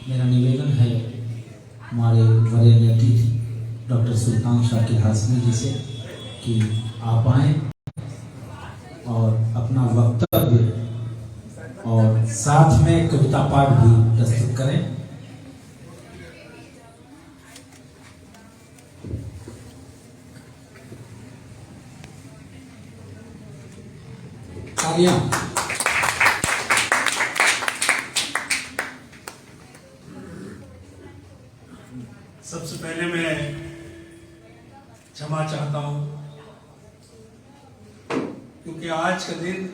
मेरा निवेदन है हमारे वरीय अतिथि डॉक्टर सुल्तान शाकिर हाशमी जी से कि आप आएँ और अपना वक्तव्य और साथ में कविता पाठ भी प्रस्तुत करें। तालियां। सबसे पहले मैं क्षमा चाहता हूं क्योंकि आज का दिन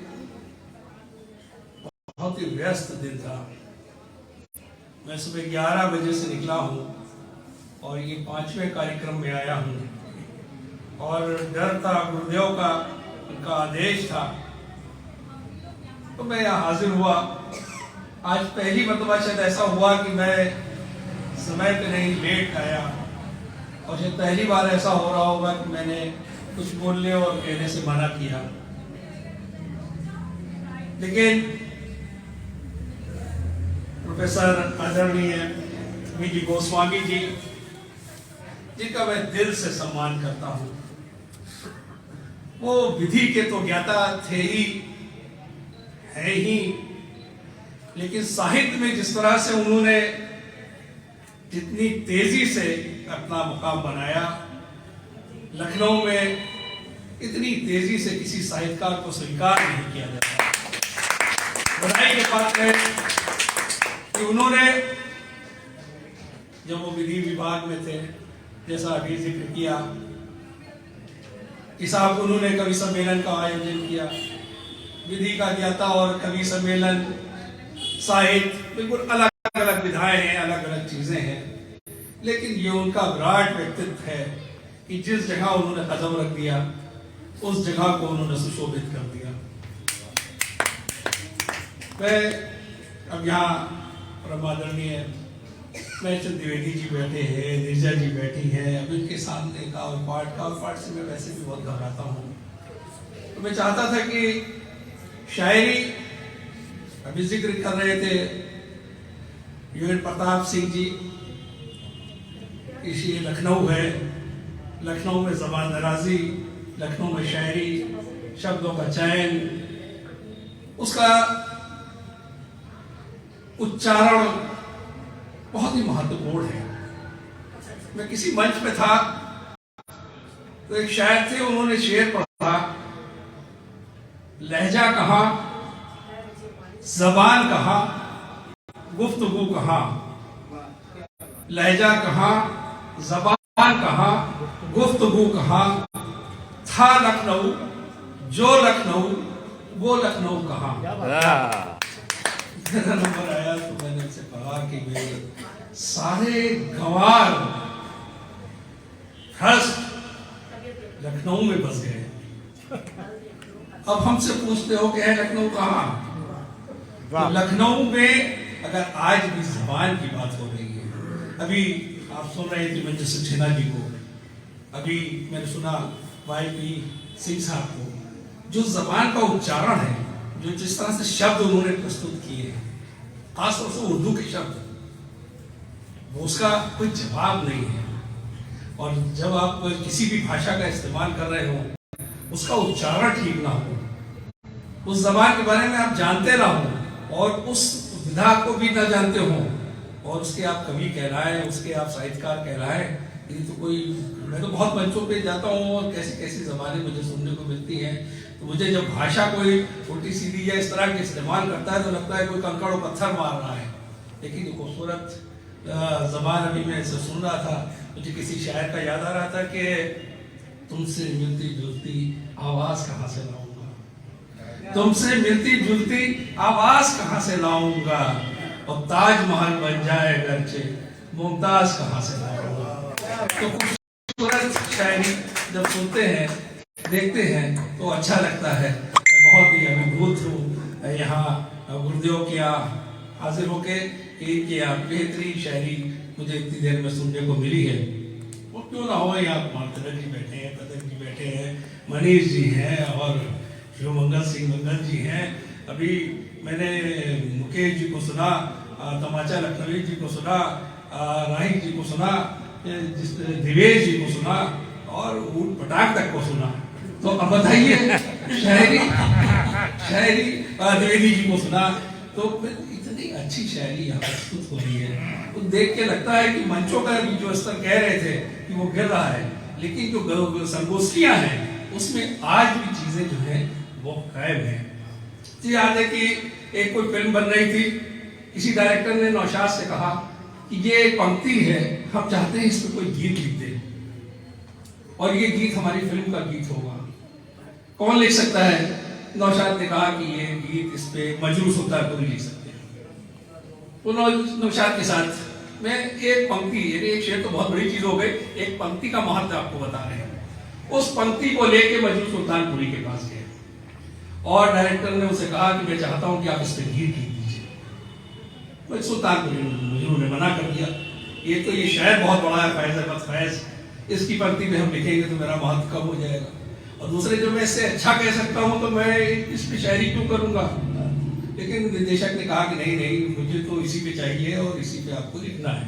बहुत ही व्यस्त दिन था। मैं सुबह 11 बजे से निकला हूं और ये 5वें कार्यक्रम में आया हूं और डर था, गुरुदेव का उनका आदेश था तो मैं यहाँ हाजिर हुआ। आज पहली मर्तबा शायद ऐसा हुआ कि मैं समय पे नहीं, लेट आया और शायद पहली बार ऐसा हो रहा होगा कि मैंने कुछ बोलने और कहने से मना किया। लेकिन प्रोफेसर आदरणीय वी.जी. गोस्वामी जी, जिनका मैं दिल से सम्मान करता हूं, वो विधि के तो ज्ञाता थे ही, है ही, लेकिन साहित्य में जिस तरह से उन्होंने जितनी तेजी से अपना मुकाम बनाया, लखनऊ में इतनी तेजी से किसी साहित्यकार को स्वीकार नहीं किया जाता। बधाई के बात है कि उन्होंने जब वो विधि विभाग में थे, जैसा अभी जिक्र किया, कि साहब उन्होंने कवि सम्मेलन का आयोजन किया। विधि का ज्ञाता और कवि सम्मेलन, साहित्य बिल्कुल अलग अलग विधाएं हैं, अलग अलग चीजें हैं, लेकिन ये उनका विराट व्यक्तित्व है कि जिस जगह उन्होंने कदम रख दिया उस जगह को उन्होंने सुशोभित कर दिया। मैं अब यहाँ परमादरणीय महचंद द्विवेदी जी बैठे हैं, नीरजा जी बैठी हैं, अब इनके सामने काव्य पाठ से मैं वैसे भी बहुत घबराता हूँ। तो मैं चाहता था कि शायरी, अभी जिक्र कर रहे थे यूएन प्रताप सिंह जी, इसी लखनऊ है, लखनऊ में ज़बान दराजी, लखनऊ में शायरी, शब्दों का चयन, उसका उच्चारण बहुत ही महत्वपूर्ण है। मैं किसी मंच पे था तो एक शायर थे, उन्होंने शेर पढ़ा, लहजा कहाँ, जबान कहाँ, गुफ्तगू कहाँ, लहजा कहाँ, जबान कहाँ, गुफ्तगू कहाँ, था लखनऊ, जो लखनऊ, वो लखनऊ कहाँ। मेरा नंबर आया तो मैंने उनसे कहा कि मेरे सारे गंवार भ्रष्ट लखनऊ में बस गए, अब हमसे पूछते हो कि है लखनऊ कहाँ। तो लखनऊ में अगर आज भी जबान की बात हो रही है, अभी आप सुन रहे थे मंजू सिन्हा जी को, अभी मैंने सुना वाई.पी. सिंह साहब को, जो जबान का उच्चारण है, जो जिस तरह से शब्द उन्होंने प्रस्तुत किए, खासतौर से उर्दू के शब्द, वो उसका कोई जवाब नहीं है। और जब आप किसी भी भाषा का इस्तेमाल कर रहे हो, उसका उच्चारण ठीक ना हो, उस जबान के बारे में आप जानते ना हो और उस विधा को भी ना जानते हो और उसके आप कवि कहलाए, उसके आप साहित्यकार कहलाए, ये तो कोई, मैं तो बहुत मंचों पे जाता हूँ और कैसी कैसी जबानें मुझे सुनने को मिलती हैं, तो मुझे जब भाषा कोई उल्टी सीधी या इस तरह के इस्तेमाल करता है तो लगता है कोई कंकड़ और पत्थर मार रहा है। लेकिन ये खूबसूरत जबान अभी मैं इसे सुन रहा था, मुझे किसी शायर का याद आ रहा था कि तुमसे मिलती जुलती आवाज कहाँ से लाऊंगा, तुमसे मिलती जुलती आवाज कहाँ से लाऊंगा, और ताजमहल बन जाए गरचे मुमताज कहाँ से लाऊंगा। तो खूबसूरत शायरी जब सुनते हैं, देखते हैं तो अच्छा लगता है। मैं बहुत ही अभिभूत हूँ यहाँ गुरुदेव के यहाँ हाजिर होके, इनकी बेहतरीन शायरी मुझे इतनी देर में सुनने को मिली है। वो क्यों ना हो, यहाँ मानतलक जी बैठे हैं, पदक जी बैठे हैं, मनीष जी हैं और शिव मंगल सिंह मंगल जी हैं। अभी मैंने मुकेश जी को सुना तमाचा लखनवी जी को सुना, राही जी को सुना, दिवेश जी को सुना और ऊट पटाख तक को सुना। तो अब बताइए शायरी द्विवेदी जी को सुना। तो इतनी अच्छी शायरी यहाँ प्रस्तुत हो रही है, तो देख के लगता है कि मंचों का भी जो स्तर कह रहे थे कि वो गिर रहा है, लेकिन जो संगोष्ठियां हैं उसमें आज भी चीजें जो है वो कायम है। जी याद है कि एक कोई फिल्म बन रही थी, किसी डायरेक्टर ने नौशाद से कहा कि ये एक पंक्ति है, हम चाहते हैं इस पर कोई गीत लिख दे और ये गीत हमारी फिल्म का गीत होगा। कौन लिख सकता है? नौशाद ने कहा कि ये गीत इस पे मजरू सुल्तानपुरी लिख सकते हैं। तो नौशाद के साथ मैं एक पंक्ति, यानी एक शेर तो बहुत बड़ी चीज हो गई, एक पंक्ति का महत्व आपको बता रहे हैं। उस पंक्ति को लेके मजरू सुल्तानपुरी के पास गए और डायरेक्टर ने उसे कहा कि मैं चाहता हूं कि आप इस पे गीत लिख दीजिए। सुल्तानपुरी मजरू ने मना कर दिया, ये तो ये शायर बहुत बड़ा है, फैज अहमद फैज, इसकी पंक्ति में हम लिखेंगे तो मेरा महत्व कम हो जाएगा, और दूसरे जो मैं इससे अच्छा कह सकता हूं तो मैं इस पे शायरी क्यों करूंगा। लेकिन निर्देशक ने कहा कि नहीं, मुझे तो इसी पे चाहिए और इसी पे आपको लिखना है।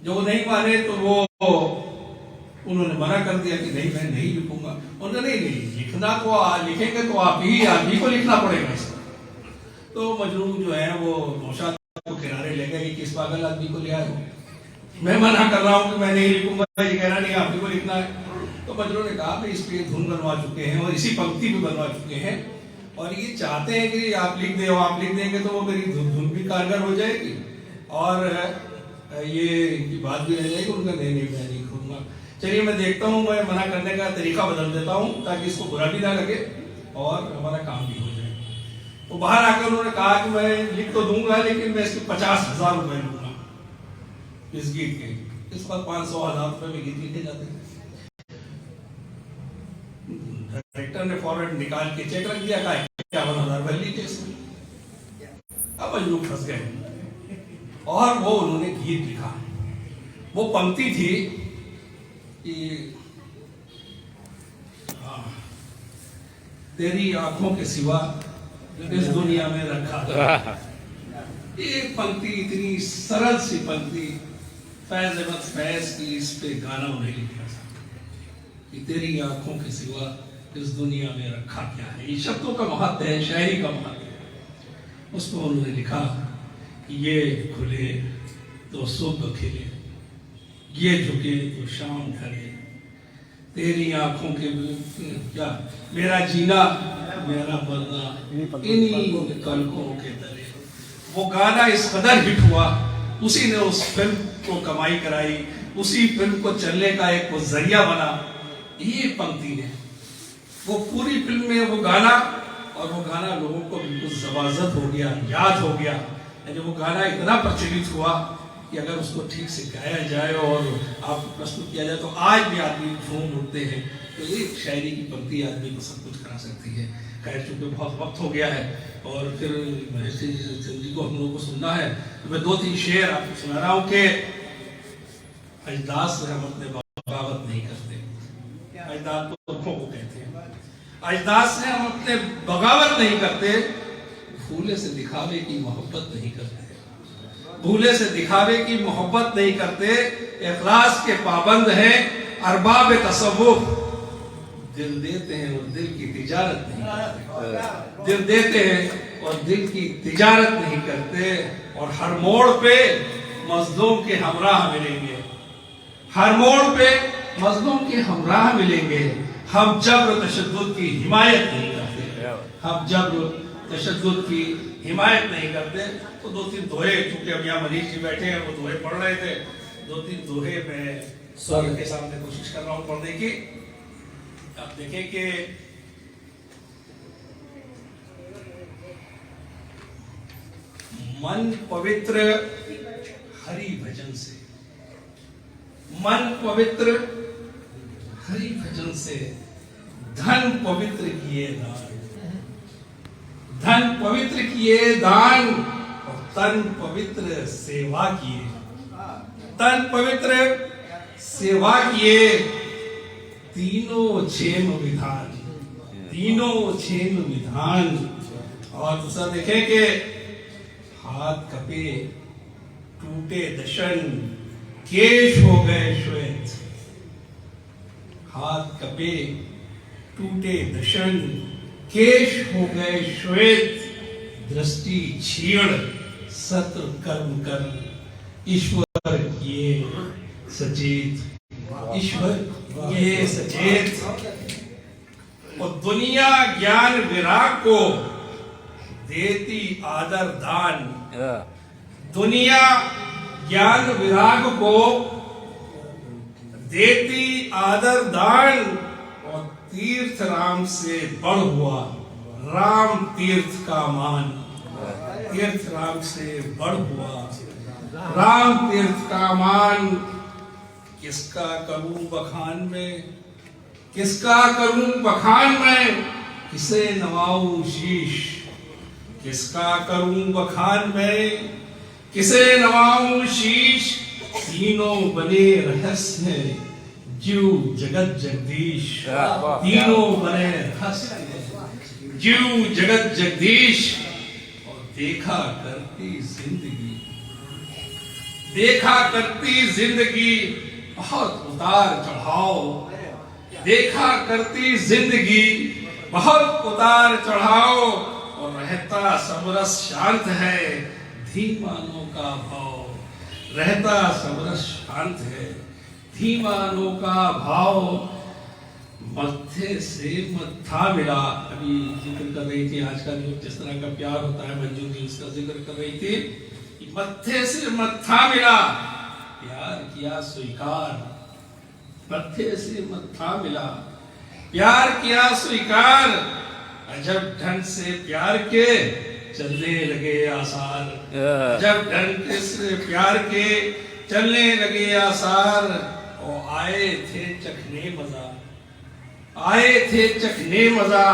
जो वो नहीं माने तो वो उन्होंने मना कर दिया कि नहीं, मैं नहीं लिखूंगा। उन्होंने नहीं, लिखना तो लिखेंगे तो आप ही को लिखना पड़ेगा इसको। तो मजरू जो है वो नौशाद को किनारे ले गए कि किस पागल आदमी को ले आए, मैं मना कर रहा हूं कि मैं नहीं लिखूंगा, ये कह रहा नहीं आप ही को लिखना है। तो मजरू ने कहा भाई इस पे धुन बनवा चुके हैं और इसी पंक्ति भी बनवा चुके हैं, और ये चाहते हैं कि आप लिख दे, आप लिख देंगे तो वो मेरी धुन भी कारगर हो जाएगी और ये बात भी रह जाएगी। उनका नहीं, मैं नहीं लिखूंगा। चलिए मैं देखता हूँ, मैं मना करने का तरीका बदल देता हूँ ताकि इसको बुरा भी ना लगे और हमारा काम भी हो जाए। तो बाहर आकर उन्होंने कहा कि मैं लिख तो दूंगा लेकिन मैं इसके 50,000 रुपए लूंगा इस गीत के। इस पर 500,000 रुपए में गीत लिखे जाते हैं। डायरेक्टर ने फॉरवर्ड निकाल के चेक रख दिया, कहा 51,000 रुपए लीजिए इसमें। अब मजरू फंस गए और वो उन्होंने गीत लिखा। वो पंक्ति थी कि तेरी आंखों के सिवा इस दुनिया में रखा था। एक पंक्ति, इतनी सरल सी पंक्ति, फैज अहमद फैज की इस पे गाना उन्हें लिखा था कि तेरी आंखों के सिवा इस दुनिया में रखा क्या है। ये शब्दों का महत्व है, शायरी का महत्व है। उस पर उन्होंने लिखा कि ये खुले तो सुबह खिले, ये झुके तो शाम ढले, तेरी आंखों के क्या मेरा जीना मेरा मरना इन्हीं कलकों के तले। वो गाना इस कदर हिट हुआ, उसी ने उस फिल्म को कमाई कराई, उसी फिल्म को चलने का एक वो जरिया बना। ये पंक्ति ने वो पूरी फिल्म में वो गाना, और वो गाना लोगों को बिल्कुल जबाजत हो गया, याद हो गया। यानी वो गाना इतना प्रचलित हुआ कि अगर उसको ठीक से गाया जाए और आपको प्रस्तुत किया जाए तो आज भी आदमी झूम उठते हैं। तो एक शायरी की पंक्ति आदमी को सब कुछ करा सकती है। खैर चूंकि बहुत वक्त हो गया है और फिर महेश जी को हम लोगों को सुनना है, तो मैं 2-3 शेर आपको सुना रहा हूँ कि अजदाद से हम अपने बगावत नहीं करते। अजदाद तो को कहते हैं, अजदाद से हम अपने बगावत नहीं करते, भूले से दिखावे की मोहब्बत नहीं करते, भूले से दिखावे की मोहब्बत नहीं करते, इखलास के पाबंद हैं अरबाब तसव्वुफ, दिल देते हैं और दिल की तिजारत नहीं करते, दिल देते हैं और दिल की तिजारत नहीं करते। और हर मोड़ पे मजलूम के हमराह मिलेंगे, हर मोड़ पे मजलूम के हमराह मिलेंगे। हम जब्र तशद्दुद की हिमायत नहीं करते, हम जब्र तशद्दुद की हिमायत नहीं करते। तो 2-3 दोहे, चूंकि अब यहाँ मनीष जी बैठे हैं, वो दोहे पढ़ रहे थे, 2-3 दोहे मैं सर के सामने कोशिश कर रहा हूँ पढ़ने की। आप देखें कि मन पवित्र हरि भजन से, मन पवित्र हरि भजन से, धन पवित्र किए दान, धन पवित्र किए दान, और तन पवित्र सेवा किए, तन पवित्र सेवा किए, तीनों क्षेम विधान, तीनों क्षेम विधान। और दूसरा देखें कि हाथ कपे टूटे दशन, केश हो गए श्वेत। हाथ कपे टूटे दशन, केश हो गए श्वेत। दृष्टि छीण सत्र कर्म कर, ईश्वर किए सचेत। ईश्वर ये सचेत। और दुनिया ज्ञान विराग को देती आदर दान। दुनिया ज्ञान विराग को देती आदर दान। और तीर्थ राम से बढ़ हुआ राम तीर्थ का मान। तीर्थ राम से बढ़ हुआ राम तीर्थ का मान। किसका करूं बखान में, किसका करूं बखान में, किसे नवाऊं शीश। किसका करूं बखान में, किसे नवाऊं शीश। तीनों बने रहस्य जीव जगत जगदीश। तीनों बने रहस्य जीव जगत जगदीश। और देखा करती जिंदगी, देखा करती जिंदगी बहुत उतार चढ़ाव। देखा करती जिंदगी बहुत उतार चढ़ाव। और रहता समरस शांत है धीमानों का भाव। रहता समरस शांत है धीमानों का भाव। मत्थे से मत्था मिला। अभी जिक्र कर रही थी आज का जो जिस तरह का प्यार होता है, मंजू जी उसका जिक्र कर रही थी कि मत्थे से मत्था मिला, प्यार किया स्वीकार। मत्थे से मत्था मिला, प्यार किया स्वीकार। अजब ढंग से प्यार के चलने लगे आसार। अजब ढंग से प्यार के चलने लगे आसार। और आए थे चखने मजा, आए थे चखने मजा।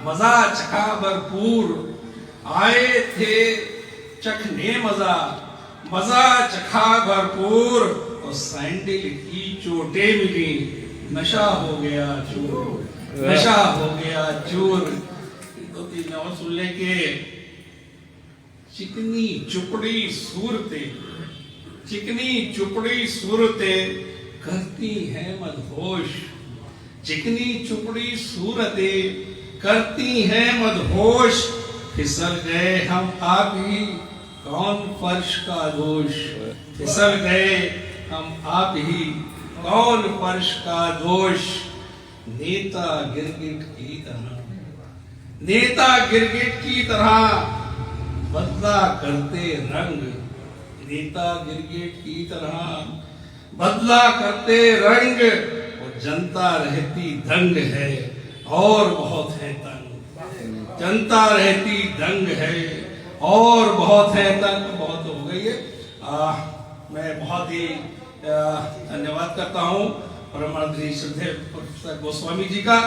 मजा चखा भरपूर, आए थे चखने मजा। मजा चखा भरपूर। और सैंडल की चोटें मिली, नशा हो गया चूर। नशा हो गया चूर। दो तीन और सुन ले के चिकनी चुपड़ी सूरतें, चिकनी चुपड़ी सूरतें करती हैं मदहोश। चिकनी चुपड़ी सूरतें करती हैं मदहोश। फिसल गए हम आप ही कौन फर्श का दोष। फिसल गए हम आप ही कौन फर्श का दोष। नेता गिरगिट की तरह, नेता गिरगिट की तरह बदला करते रंग। नेता गिरगिट की तरह बदला करते रंग। और जनता रहती दंग है और बहुत है तंग। जनता रहती दंग है और बहुत है तंग। बहुत हो गई है। मैं बहुत ही धन्यवाद करता हूँ परमानंद श्रद्धेय प्रोफेसर गोस्वामी जी का,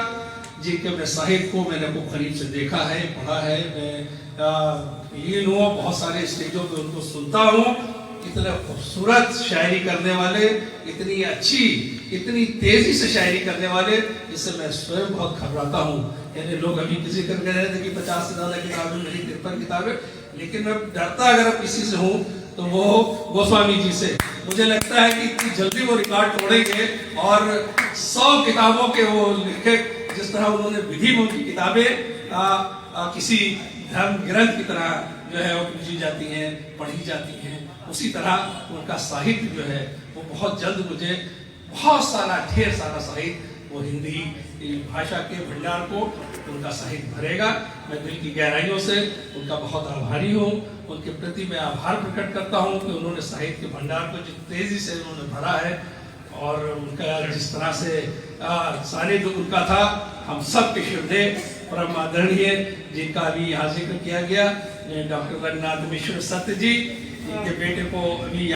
जिनके मैं साहित्य को मैंने खूब करीब से देखा है, पढ़ा है। मैं लीन हूँ, बहुत सारे स्टेजों पे उनको सुनता हूँ। इतना खूबसूरत शायरी करने वाले, इतनी अच्छी, इतनी तेजी से शायरी करने वाले, जिससे मैं स्वयं बहुत घबराता हूँ। यानी लोग अभी किसी करके रहे थे कि 50 से ज्यादा किताबें, मेरी 53 किताबें, लेकिन मैं डरता अगर अब किसी से हूँ तो वो गोस्वामी जी से। मुझे लगता है कि इतनी जल्दी वो रिकॉर्ड तोड़ेंगे और 100 किताबों के वो लिखे। जिस तरह उन्होंने विधि में उनकी किताबें किसी धर्म ग्रंथ की तरह जो है वो पूजी जाती हैं, पढ़ी जाती हैं, उसी तरह उनका साहित्य जो है वो बहुत जल्द मुझे बहुत सारा, ढेर सारा साहित्य वो हिंदी भाषा के भंडार को उनका साहित्य भरेगा। मैं दिल की गहराइयों से उनका बहुत आभारी हूँ। उनके प्रति मैं आभार प्रकट करता हूँ कि उन्होंने साहित्य के भंडार को जिस तेजी से उन्होंने भरा है और उनका जिस तरह से सारे जो उनका था, हम सब के श्रद्धेय परम आदरणीय जिनका अभी यहाँ जिक्र किया गया, डॉक्टर रंगनाथ मिश्र सत्य जी, इनके बेटे को अभी